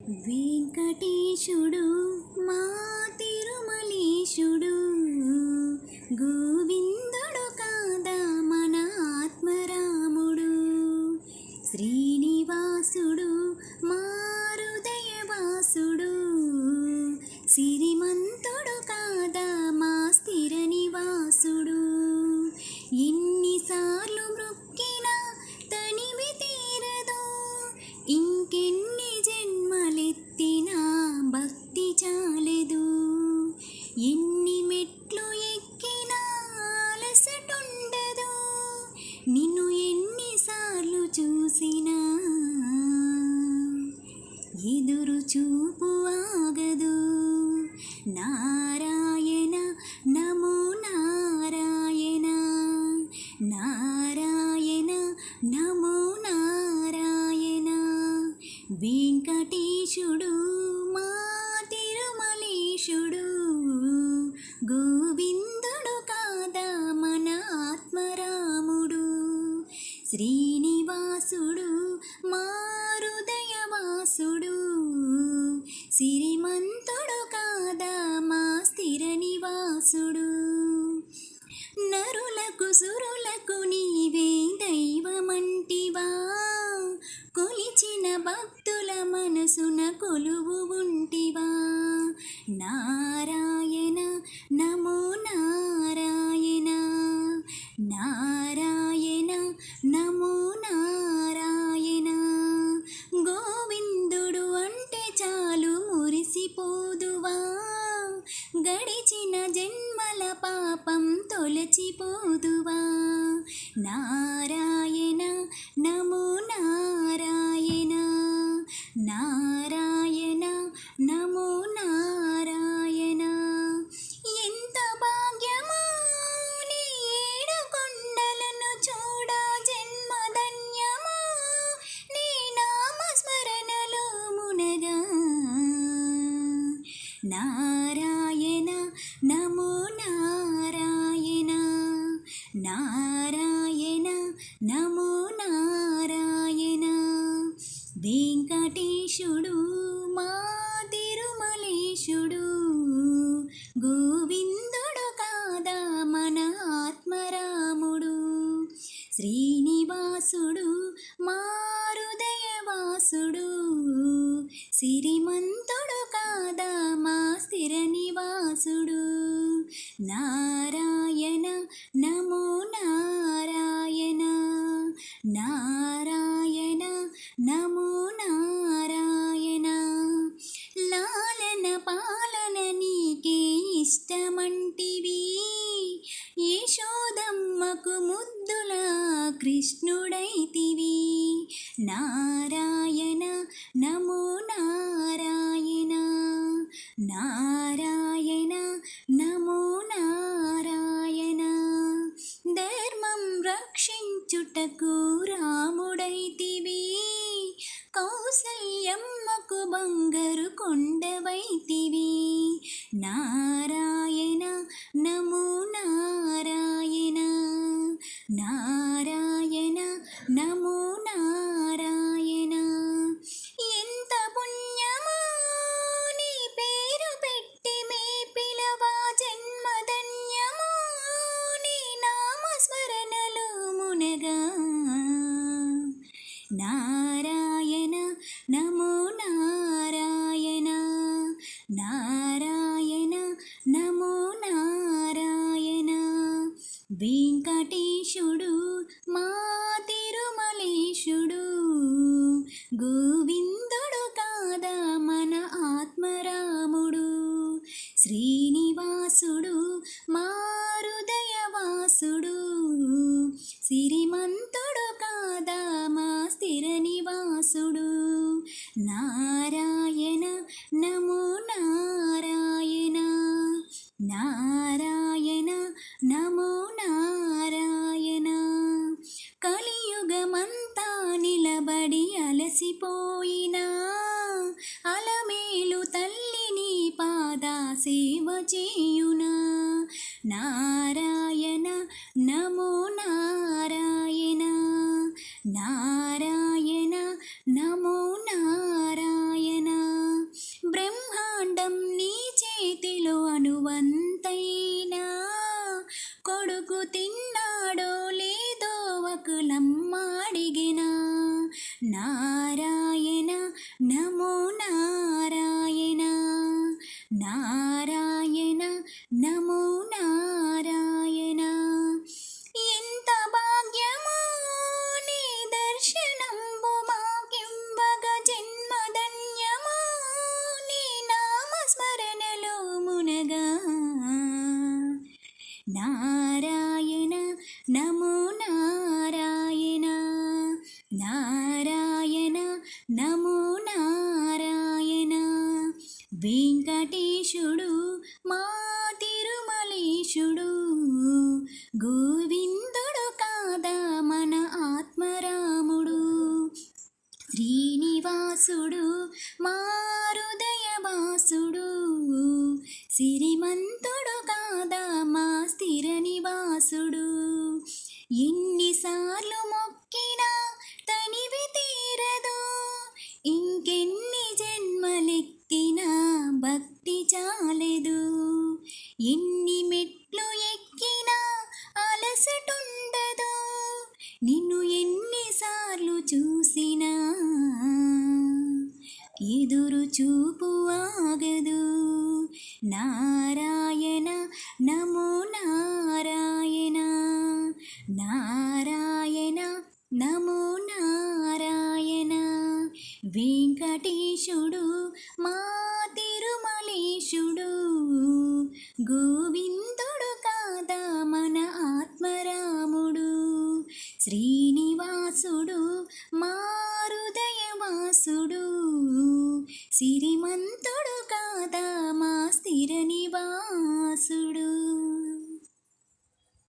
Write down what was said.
వెంకటేశుడు మా తిరుమలేశుడు, గోవిందుడు కాదా మన ఆత్మరాముడు. శ్రీనివాసుడు మా హృదయవాసుడు, సిరిమంతుడు కాదా మా స్థిర నివాసుడు. ఎన్నిసార్లు మృక్కినా తనివి తీరదు, ఇంకెన్ని జన్మలెత్తినా భక్తి చాలదు. ఎన్ని మెట్లు ఎక్కినా అలసటుండదు, నిన్ను ఎన్నిసార్లు చూసినా ఎదురు చూపు ఆగదు. నారాయణ నమో నారాయణ, నారాయణ నమో నారాయణ. వెంకటేశుడు మా తిరుమలేశుడు, గోవిందుడు కాదా మన ఆత్మరాముడు. శ్రీనివాసుడు మా హృదయవాసుడు, సిరిమంతుడు కాదా మా స్థిర నివాసుడు. నరులకు సురులకు నీవే దైవమంటివా, కొలిచిన భక్తుల మనసున కొలువు ఉంటివా. నారాయణ నమో నారాయణ, నారాయణ నమో నారాయణ. గోవిందుడు అంటే చాలు మురిసిపోదువా, గడిచిన జన్మల పాపం తొలచిపోదువా. నారాయణ నమో నారాయణ, నారాయణ నమో నారాయణ. ఎంత భాగ్యమా నీ ఏడు కొండలను చూడ జన్మధన్యమా, నీ నామస్మరణలో మునగా. నారాయణ నమో నారాయణ, నారాయణ నమో నారాయణ. వెంకటేశుడు మా తిరుమలేశుడు, గోవిందుడు కాదా మన ఆత్మరాముడు. శ్రీనివాసుడు మా హృదయవాసుడు, సిరిమంతుడు కాదా మా స్థిర నివాసుడు. నారాయణ నమో నారాయణ, నారాయణ నమో నారాయణ. లాలన పాలన నీకే ఇష్టమంటివి, యశోదమ్మకు ముద్దుల కృష్ణుడైతివి. నారాయణ నమో నారాయణ, నారాయణ నమో నారాయణ. ధర్మం రక్షించుటకు రాముడైతివి, కౌసల్యమ్మకు బంగారు కొండవైతివి. నారాయణ నమో నారాయణ, నారాయణ నమో నారాయణ. ఎంత పుణ్యమా నీ పేరు పెట్టి మే పిలవా జన్మధన్యమా, నీ నామస్మరణలో మునగా. నారాయణ నమో నారాయణ, నారాయణ నమో నారాయణ. వెంకటేశుడు మా తిరుమలేశుడు, గోవిందుడు కాదా మన ఆత్మరాముడు. శ్రీనివాసుడు మా హృదయవాసుడు, సిరిమంతుడు కాదా మా స్థిర నివాసుడు. నారాయణ నమో నారాయణ, నారాయణ నమో నారాయణ. కలియుగమంతా నిలబడి అలసిపోయినా, అలమేలు తల్లిని పాదా సేవ చేయునా. నారాయణ నమో నారాయణ, నారాయణ నమో నారాయణ. నారాయణ నమో నారాయణ. ఎంత భాగ్యమో నీ దర్శనంబు మాకివ్వగ, జన్మధన్యమో నీ నామస్మరణలో మునగా. నారాయణ నమో నారాయణ, నారాయణ నమో నారాయణ. వెంకటేశుడు మా తిరుమలేశుడు, గోవిందుడు కాదా మన ఆత్మరాముడు. శ్రీనివాసుడు మా హృదయవాసుడు, సిరిమంతుడు కాదా మా స్థిర నివాసుడు. ఎన్నిసార్లు మొక్కినా తనివి తీరదు, ఇంకెన్ని జన్మలెత్తినా భక్తి చాలెదు. ఎన్ని మెట్లు ఎక్కినా అలసటుండదు, నిన్ను ఎన్నిసార్లు చూసినా ఎదురు చూపు ఆగదు. నారాయణ నమో నారాయణ, నారాయణ నమో నారాయణ. వెంకటేశుడు మా తిరుమలేశుడు, గోవిందుడు కాదా మన ఆత్మరాముడు. శ్రీనివాసుడు మా హృదయవాసుడు, సిరిమంతుడు కాదా మా